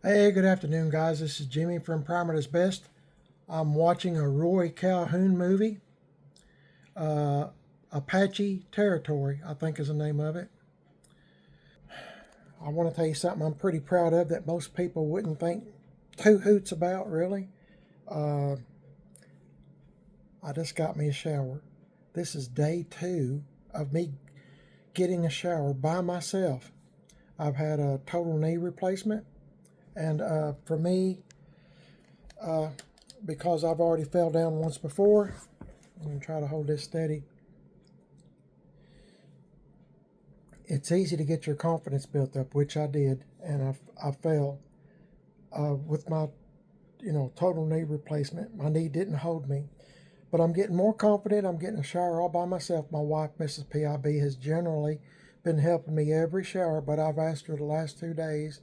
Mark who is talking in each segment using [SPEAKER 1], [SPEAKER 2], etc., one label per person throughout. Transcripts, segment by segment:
[SPEAKER 1] Hey, good afternoon, guys. This is Jimmy from Primer at His Best. I'm watching a Roy Calhoun movie, uh, Apache Territory, I think is the name of it. I want to tell you something I'm pretty proud of that most people wouldn't think two hoots about, really. Uh, I just got me a shower. This is day 2 of me getting a shower by myself. I've had a total knee replacement, and for me, uh, because I've already fell down once before, I'm going to try to hold this steady. It's easy to get your confidence built up, which I did, and I fell with my total knee replacement. My knee didn't hold me, but I'm getting more confident. I'm getting a shower all by myself. My wife, Mrs. PIB, has generally been helping me every shower, but I've asked her the last 2 days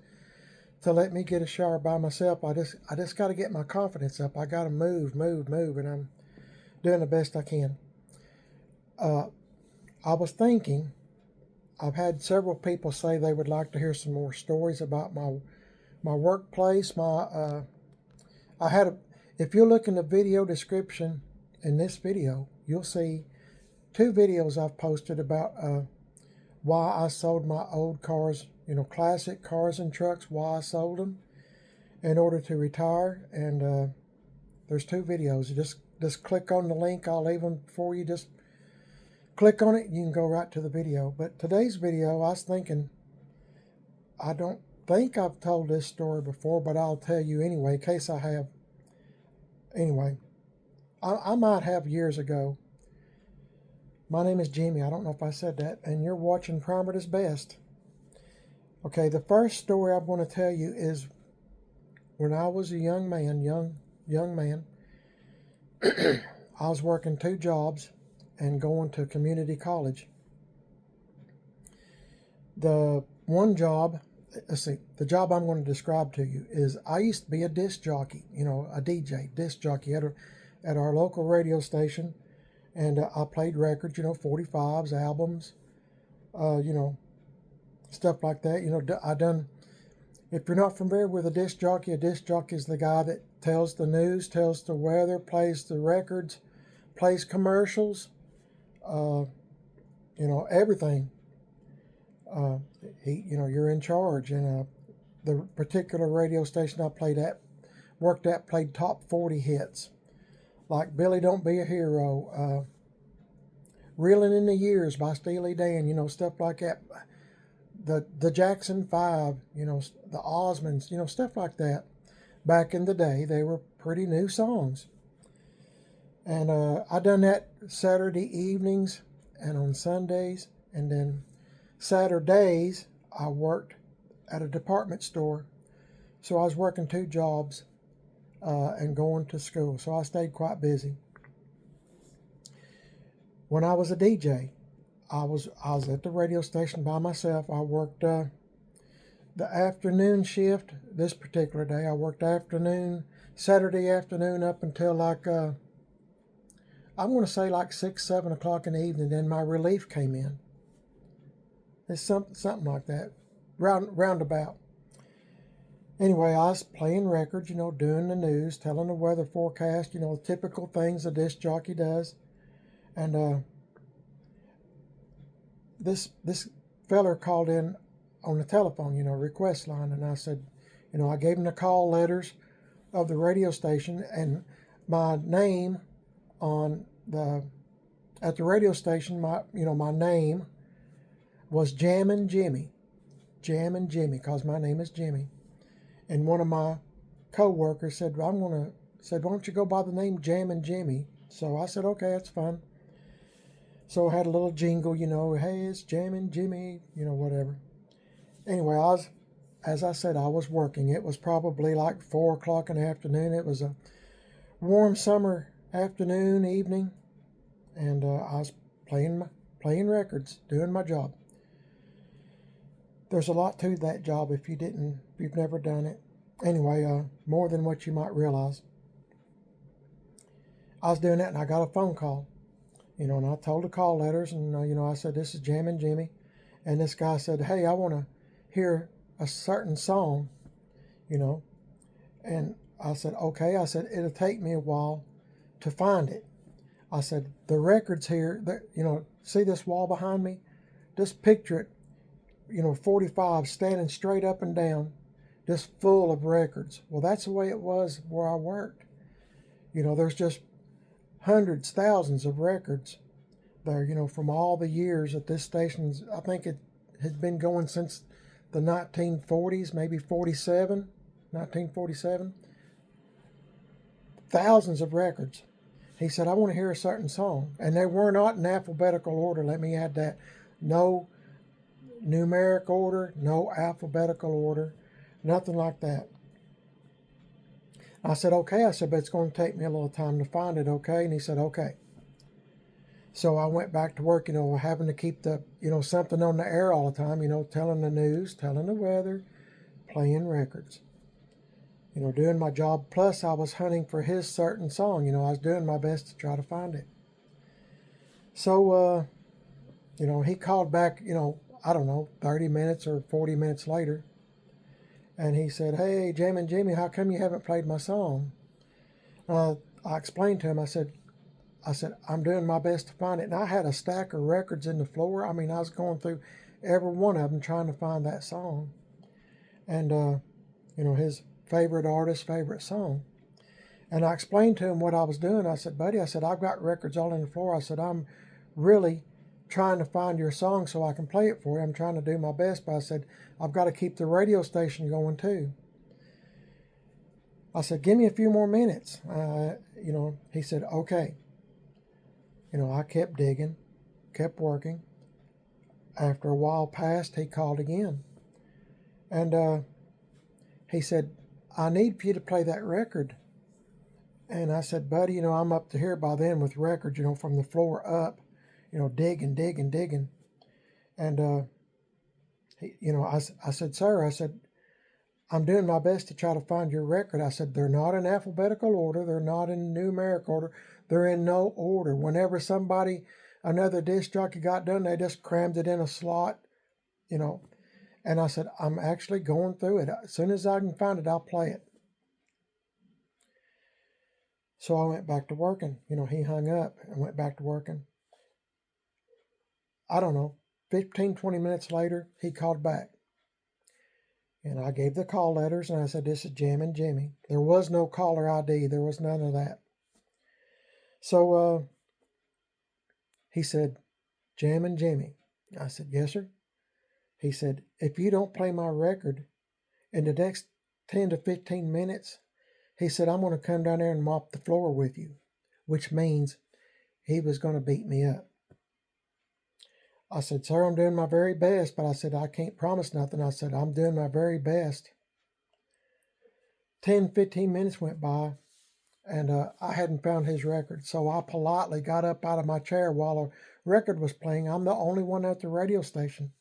[SPEAKER 1] to let me get a shower by myself. I just got to get my confidence up. I got to move, and I'm doing the best I can. I was thinking, I've had several people say they would like to hear some more stories about my workplace. I had a, if you look in the video description in this video, you'll see 2 videos I've posted about why I sold my old cars, classic cars and trucks, why I sold them in order to retire. And there's 2 videos. Just click on the link. I'll leave them for you. Just click on it. You can go right to the video. But today's video, I was thinking, I don't think I've told this story before, but I'll tell you anyway, in case I have. Anyway, I might have years ago. My name is Jimmy. I don't know if I said that. And you're watching Primer at His Best. Okay, the first story I'm going to tell you is when I was a young man, I was working 2 jobs and going to community college. The one job, let's see, the job I'm going to describe to you is I used to be a disc jockey, a DJ, disc jockey at our local radio station. And I played records, 45s, albums, stuff like that. I done, if you're not familiar with a disc jockey is the guy that tells the news, tells the weather, plays the records, plays commercials, uh, everything. Uh, you're in charge. And the particular radio station I worked at, played top 40 hits like Billy Don't Be a Hero, Reeling in the Years by Steely Dan, stuff like that. The Jackson 5, the Osmonds, stuff like that. Back in the day, they were pretty new songs. And I done that Saturday evenings and on Sundays. And then Saturdays, I worked at a department store. So I was working 2 jobs and going to school. So I stayed quite busy. When I was a DJ, I was at the radio station by myself. I worked the afternoon shift. This particular day, I worked Saturday afternoon up until like I'm going to say like 6, 7 o'clock in the evening. Then my relief came in. It's something like that, roundabout. Anyway, I was playing records, doing the news, telling the weather forecast, typical things a disc jockey does. And this feller called in on the telephone, request line, and I said, I gave him the call letters of the radio station, and my name at the radio station, my name was Jammin' Jimmy, because my name is Jimmy. And one of my co-workers said, why don't you go by the name Jammin' Jimmy? So I said, okay, that's fine. So I had a little jingle, hey, it's Jammin' Jimmy, whatever. Anyway, as I said, I was working. It was probably like 4 o'clock in the afternoon. It was a warm summer afternoon, evening, and I was playing records, doing my job. There's a lot to that job if you've never done it. Anyway, more than what you might realize. I was doing that, and I got a phone call. And I told the call letters, and I said, this is Jammin' Jimmy. And this guy said, hey, I want to hear a certain song. you know. And I said, okay. I said, it'll take me a while to find it. I said, the record's here. See this wall behind me? Just picture it, 45 standing straight up and down, just full of records. Well, that's the way it was where I worked. There's just hundreds, thousands of records there, from all the years that this station's, I think it has been going since the 1940s, maybe 1947. Thousands of records. He said, I want to hear a certain song. And they were not in alphabetical order. Let me add that. No numeric order, no alphabetical order, nothing like that. I said, okay. I said, but it's going to take me a little time to find it, okay? And he said, okay. So I went back to work, having to keep the, something on the air all the time, telling the news, telling the weather, playing records, doing my job. Plus, I was hunting for his certain song. I was doing my best to try to find it. So, he called back, I don't know, 30 minutes or 40 minutes later. And he said, hey, Jammin' Jimmy, how come you haven't played my song? I explained to him, I said, I'm doing my best to find it. And I had a stack of records in the floor. I mean, I was going through every one of them trying to find that song. And, his favorite artist, favorite song. And I explained to him what I was doing. I said, buddy, I've got records all in the floor. I said, I'm really trying to find your song so I can play it for you. I'm trying to do my best. But I said, I've got to keep the radio station going too. I said, give me a few more minutes. He said, okay. I kept digging, kept working. After a while passed, he called again. And he said, I need for you to play that record. And I said, buddy, I'm up to here by then with records, from the floor up, digging. And, I said, sir, I'm doing my best to try to find your record. I said, they're not in alphabetical order. They're not in numeric order. They're in no order. Whenever another disc jockey got done, they just crammed it in a slot, And I said, I'm actually going through it. As soon as I can find it, I'll play it. So I went back to working. He hung up and went back to working. I don't know, 15, 20 minutes later, he called back. And I gave the call letters and I said, this is Jammin' Jimmy. There was no caller ID. There was none of that. So he said, Jammin' Jimmy. I said, yes, sir. He said, if you don't play my record in the next 10 to 15 minutes, he said, I'm going to come down there and mop the floor with you, which means he was going to beat me up. I said, sir, I'm doing my very best, but I said, I can't promise nothing. I said, I'm doing my very best. 10, 15 minutes went by, and I hadn't found his record. So I politely got up out of my chair while a record was playing. I'm the only one at the radio station.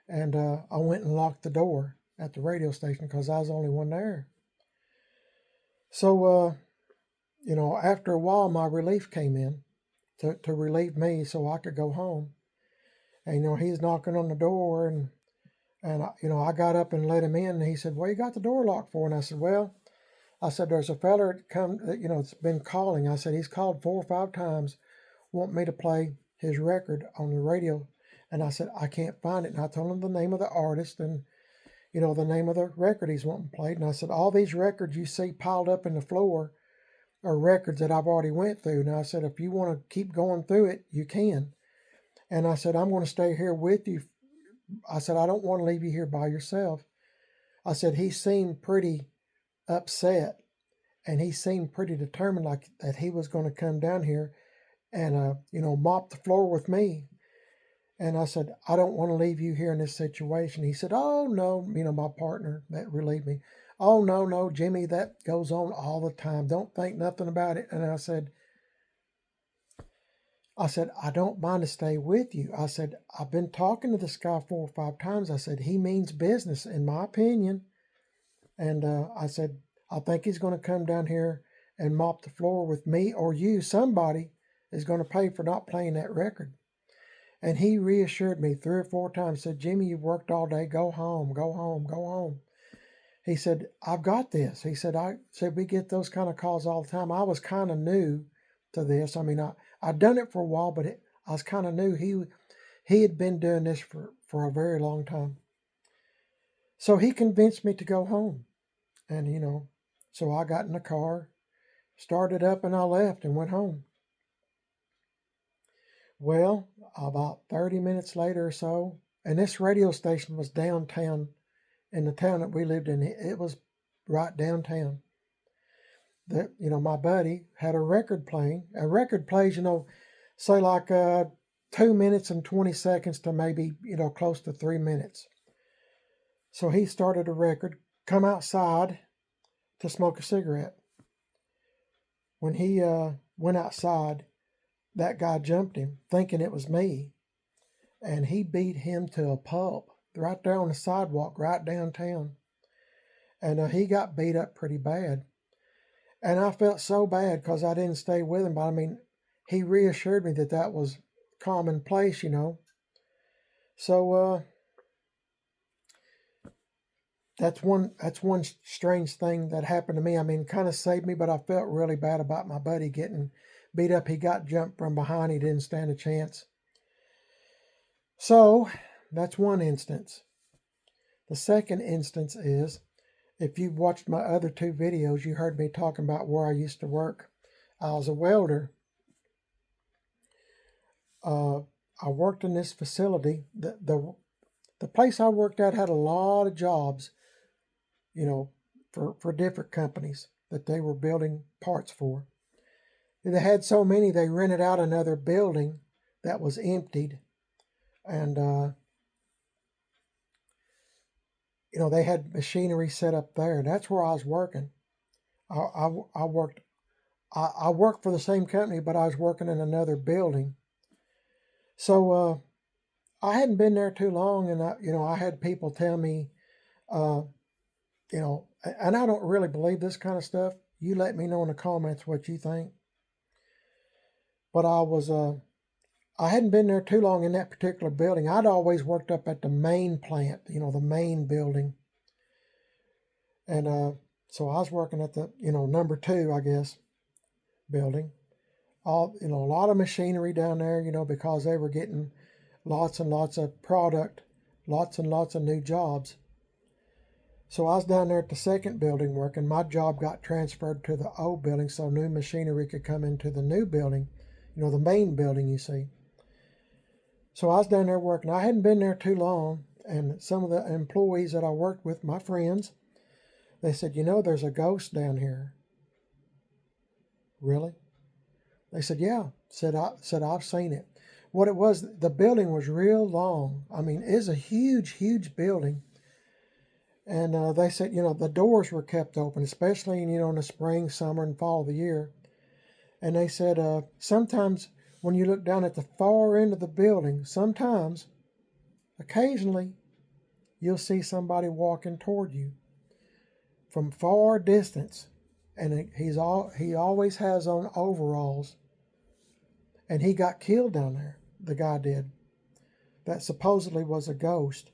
[SPEAKER 1] And I went and locked the door at the radio station because I was the only one there. So, after a while, my relief came in to relieve me so I could go home. And, he's knocking on the door, and I got up and let him in, and he said, well, you got the door locked for? And I said, there's a fella that's been calling. I said, he's called 4 or 5 times, want me to play his record on the radio. And I said, I can't find it. And I told him the name of the artist and, the name of the record he's wanting played. And I said, all these records you see piled up in the floor are records that I've already went through. And I said, if you want to keep going through it, you can. And I said, I'm going to stay here with you. I said, I don't want to leave you here by yourself. I said, he seemed pretty upset and he seemed pretty determined, like that he was going to come down here and, mop the floor with me. And I said, I don't want to leave you here in this situation. He said, oh, no, my partner that relieved me. Oh, no, Jimmy, that goes on all the time. Don't think nothing about it. And I said, I don't mind to stay with you. I said, I've been talking to this guy 4 or 5 times. I said, he means business, in my opinion. And I said, I think he's going to come down here and mop the floor with me or you. Somebody is going to pay for not playing that record. And he reassured me 3 or 4 times, said, Jimmy, you've worked all day. Go home, go home, go home. He said, I've got this. He said, I said, we get those kind of calls all the time. I was kind of new to this. I mean, I'd done it for a while, but I was kind of new. He had been doing this for a very long time. So he convinced me to go home. And, so I got in the car, started up, and I left and went home. Well, about 30 minutes later or so, and this radio station was downtown in the town that we lived in. It was right downtown. That, my buddy had a record playing. A record plays, say like 2 minutes and 20 seconds to maybe, close to 3 minutes. So he started a record, come outside to smoke a cigarette. When he went outside, that guy jumped him, thinking it was me, and he beat him to a pulp right there on the sidewalk, right downtown. And he got beat up pretty bad. And I felt so bad because I didn't stay with him. But I mean, he reassured me that was commonplace, So that's one strange thing that happened to me. I mean, kind of saved me, but I felt really bad about my buddy getting beat up. He got jumped from behind. He didn't stand a chance. So that's one instance. The second instance is, if you've watched my other two videos, you heard me talking about where I used to work. I was a welder. I worked in this facility. The place I worked at had a lot of jobs, for different companies that they were building parts for. They had so many, they rented out another building that was emptied. And, they had machinery set up there. And that's where I was working. I worked for the same company, but I was working in another building. So I hadn't been there too long, and I had people tell me, and I don't really believe this kind of stuff. You let me know in the comments what you think. But I hadn't been there too long in that particular building. I'd always worked up at the main plant, the main building. And so I was working at the, number 2, I guess, building. A lot of machinery down there, because they were getting lots and lots of product, lots and lots of new jobs. So I was down there at the second building working. My job got transferred to the old building so new machinery could come into the new building, the main building, you see. So I was down there working. I hadn't been there too long, and some of the employees that I worked with, my friends, they said, there's a ghost down here. Really? They said, yeah. I've seen it. What it was, the building was real long. I mean, it's a huge, huge building. And they said, the doors were kept open, especially, in the spring, summer, and fall of the year. And they said, sometimes when you look down at the far end of the building, occasionally, you'll see somebody walking toward you from far distance. And he always has on overalls. And he got killed down there, the guy did. That supposedly was a ghost.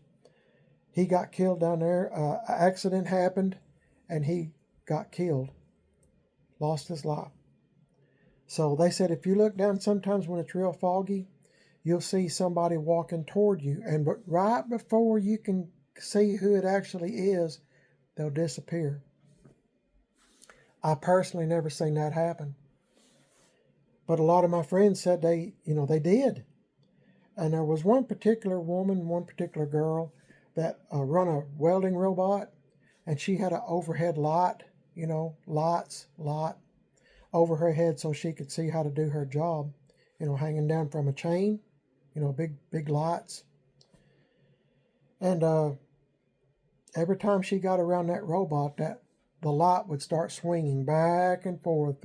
[SPEAKER 1] He got killed down there. An accident happened, and he got killed. Lost his life. So they said if you look down sometimes when it's real foggy, you'll see somebody walking toward you. But right before you can see who it actually is, they'll disappear. I personally never seen that happen. But a lot of my friends said they did. And there was one particular woman, one particular girl that run a welding robot, and she had an overhead light, light over her head so she could see how to do her job, hanging down from a chain, big lights. And every time she got around that robot, the light would start swinging back and forth,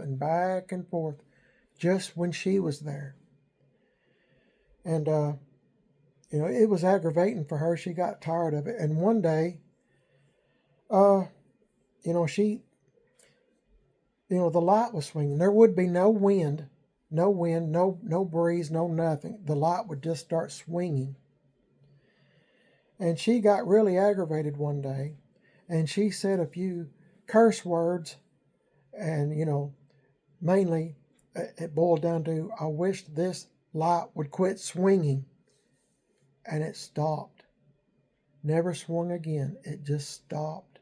[SPEAKER 1] just when she was there. And, it was aggravating for her. She got tired of it. And one day, the light was swinging. There would be no wind, no breeze, no nothing. The light would just start swinging. And she got really aggravated one day. and she said a few curse words, and mainly it boiled down to, I wish this light would quit swinging. And it stopped. Never swung again. It just stopped.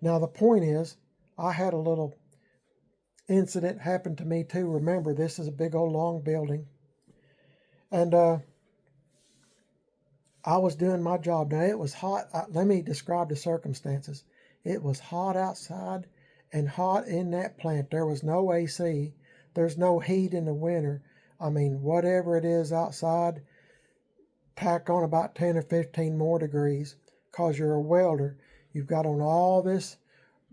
[SPEAKER 1] Now the point is, I had a little incident happen to me too. Remember, this is a big old long building. And I was doing my job. Now it was hot. Let me describe the circumstances. It was hot outside and hot in that plant. There was no AC. There's no heat in the winter. I mean, whatever it is outside, tack on about 10 or 15 more degrees, because you're a welder. You've got on all this,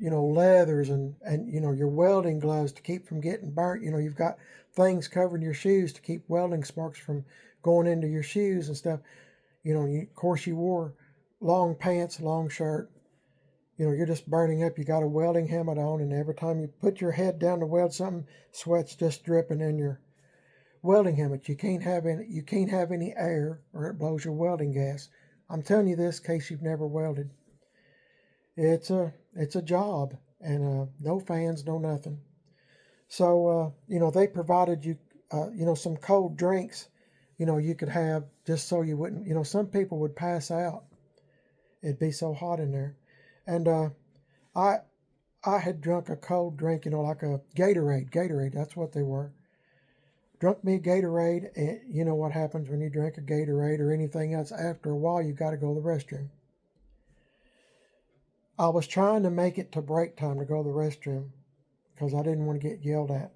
[SPEAKER 1] leathers and your welding gloves to keep from getting burnt. You've got things covering your shoes to keep welding sparks from going into your shoes and stuff. Of course you wore long pants, long shirt. You're just burning up. You got a welding helmet on, and every time you put your head down to weld something, sweat's just dripping in your welding helmet. You can't have any air, or it blows your welding gas. I'm telling you this in case you've never welded. It's a job, and no fans, no nothing. So they provided you some cold drinks you could have, just so you wouldn't, some people would pass out. It'd be so hot in there. And I had drunk a cold drink, like a Gatorade, that's what they were. Drunk me a Gatorade, and you know what happens when you drink a Gatorade or anything else. After a while, you got to go to the restroom. I was trying to make it to break time to go to the restroom because I didn't want to get yelled at.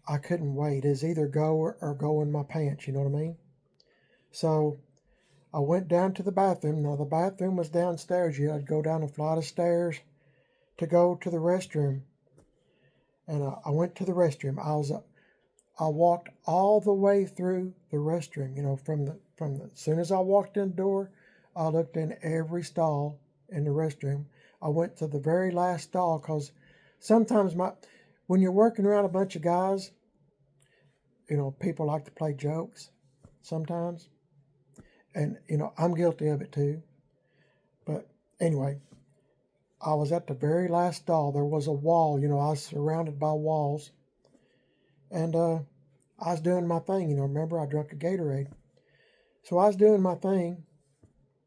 [SPEAKER 1] I couldn't wait. It's either go or go in my pants, you know what I mean? So I went down to the bathroom. Now, the bathroom was downstairs. You had to go down a flight of stairs to go to the restroom. And I went to the restroom. I walked all the way through the restroom. As soon as I walked in the door, I looked in every stall in the restroom. I went to the very last stall because sometimes when you're working around a bunch of guys, people like to play jokes sometimes. And, I'm guilty of it too. But anyway, I was at the very last stall. There was a wall, I was surrounded by walls. And I was doing my thing, remember I drank a Gatorade. So I was doing my thing.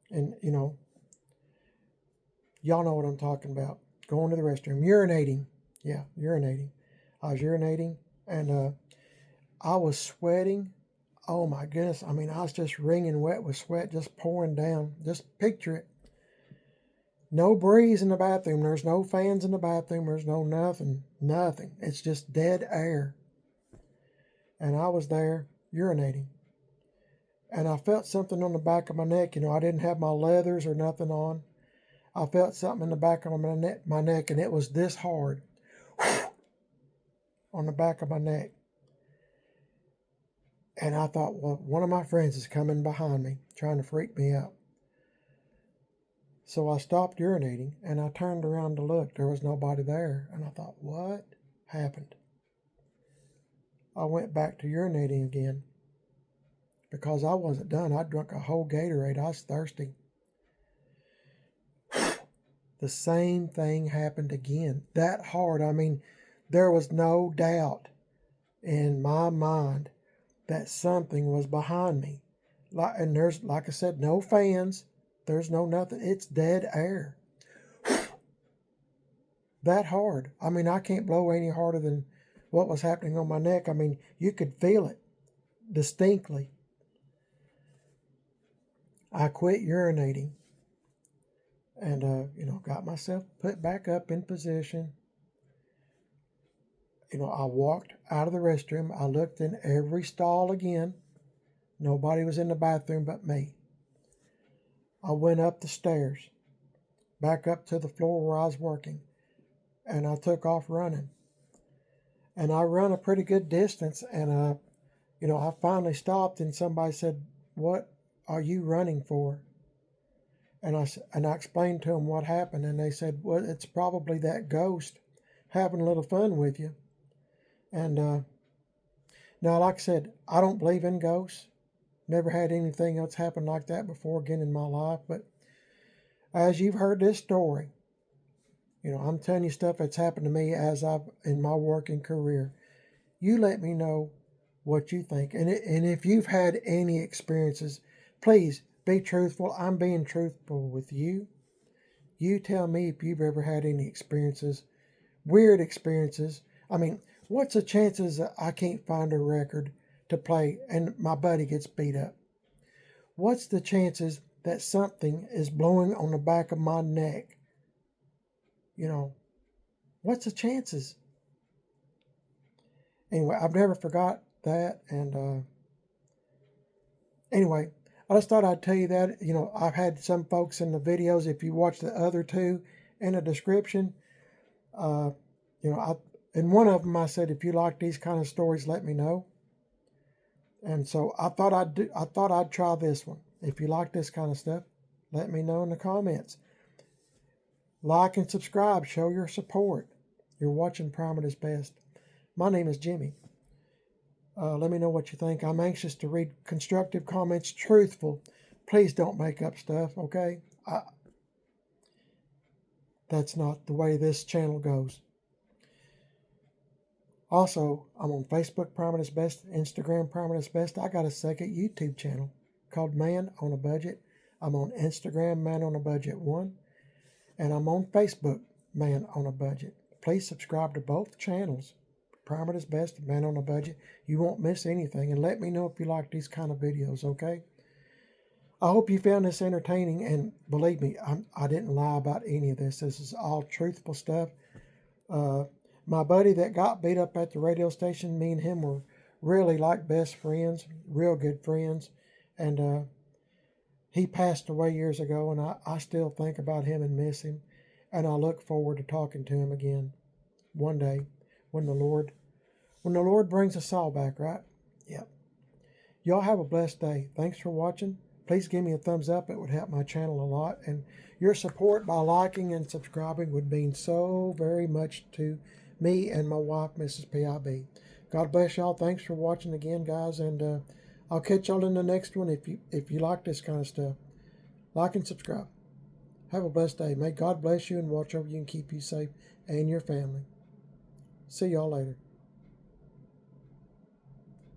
[SPEAKER 1] And, y'all know what I'm talking about. Going to the restroom. Urinating. Yeah, urinating. I was urinating. And I was sweating. Oh my goodness. I mean, I was just wringing wet with sweat, just pouring down. Just picture it. No breeze in the bathroom. There's no fans in the bathroom. There's no nothing. Nothing. It's just dead air. And I was there urinating. And I felt something on the back of my neck. I didn't have my leathers or nothing on. I felt something in the back of my neck, and it was this hard on the back of my neck. And I thought, well, one of my friends is coming behind me, trying to freak me out. So I stopped urinating, and I turned around to look. There was nobody there. And I thought, what happened? I went back to urinating again because I wasn't done. I drunk a whole Gatorade. I was thirsty. The same thing happened again. That hard. I mean, there was no doubt in my mind that something was behind me. And there's, like I said, no fans. There's no nothing. It's dead air. That hard. I mean, I can't blow any harder than what was happening on my neck. I mean, you could feel it distinctly. I quit urinating and, got myself put back up in position. I walked out of the restroom. I looked in every stall again. Nobody was in the bathroom but me. I went up the stairs, back up to the floor where I was working, and I took off running. And I run a pretty good distance, and I finally stopped, and somebody said, "What are you running for?" And I explained to them what happened, and they said, "Well, it's probably that ghost having a little fun with you." And now, like I said, I don't believe in ghosts. Never had anything else happen like that before again in my life, but as you've heard this story, I'm telling you stuff that's happened to me as I've in my working career. You let me know what you think, and if you've had any experiences, please be truthful. I'm being truthful with you. You tell me if you've ever had any experiences, weird experiences. I mean, what's the chances that I can't find a record to play and my buddy gets beat up? What's the chances that something is blowing on the back of my neck? You know, what's the chances? Anyway, I've never forgot that. And anyway, I just thought I'd tell you that. I've had some folks in the videos, if you watch the other two in the description, uh, in one of them I said, if you like these kind of stories, let me know. And so I thought I'd try this one. If you like this kind of stuff, let me know in the comments. Like and subscribe. Show your support. You're watching Prime at his Best. My name is Jimmy. Let me know what you think. I'm anxious to read constructive comments, truthful. Please don't make up stuff, okay? That's not the way this channel goes. Also, I'm on Facebook, Prime at his Best, Instagram, Prime at his Best. I got a second YouTube channel called Man on a Budget. I'm on Instagram, Man on a Budget 1. And I'm on Facebook, Man on a Budget. Please subscribe to both channels, Prime at his Best and Man on a Budget. You won't miss anything. And let me know if you like these kind of videos, okay? I hope you found this entertaining. And believe me, I didn't lie about any of this. This is all truthful stuff. My buddy that got beat up at the radio station, me and him were really like best friends, real good friends. And he passed away years ago, and I still think about him and miss him. And I look forward to talking to him again one day when the Lord brings us all back, right? Yep. Y'all have a blessed day. Thanks for watching. Please give me a thumbs up. It would help my channel a lot. And your support by liking and subscribing would mean so very much to me and my wife, Mrs. PIB. God bless y'all. Thanks for watching again, guys. And I'll catch y'all in the next one. If you like this kind of stuff, like and subscribe. Have a blessed day. May God bless you and watch over you and keep you safe and your family. See y'all later.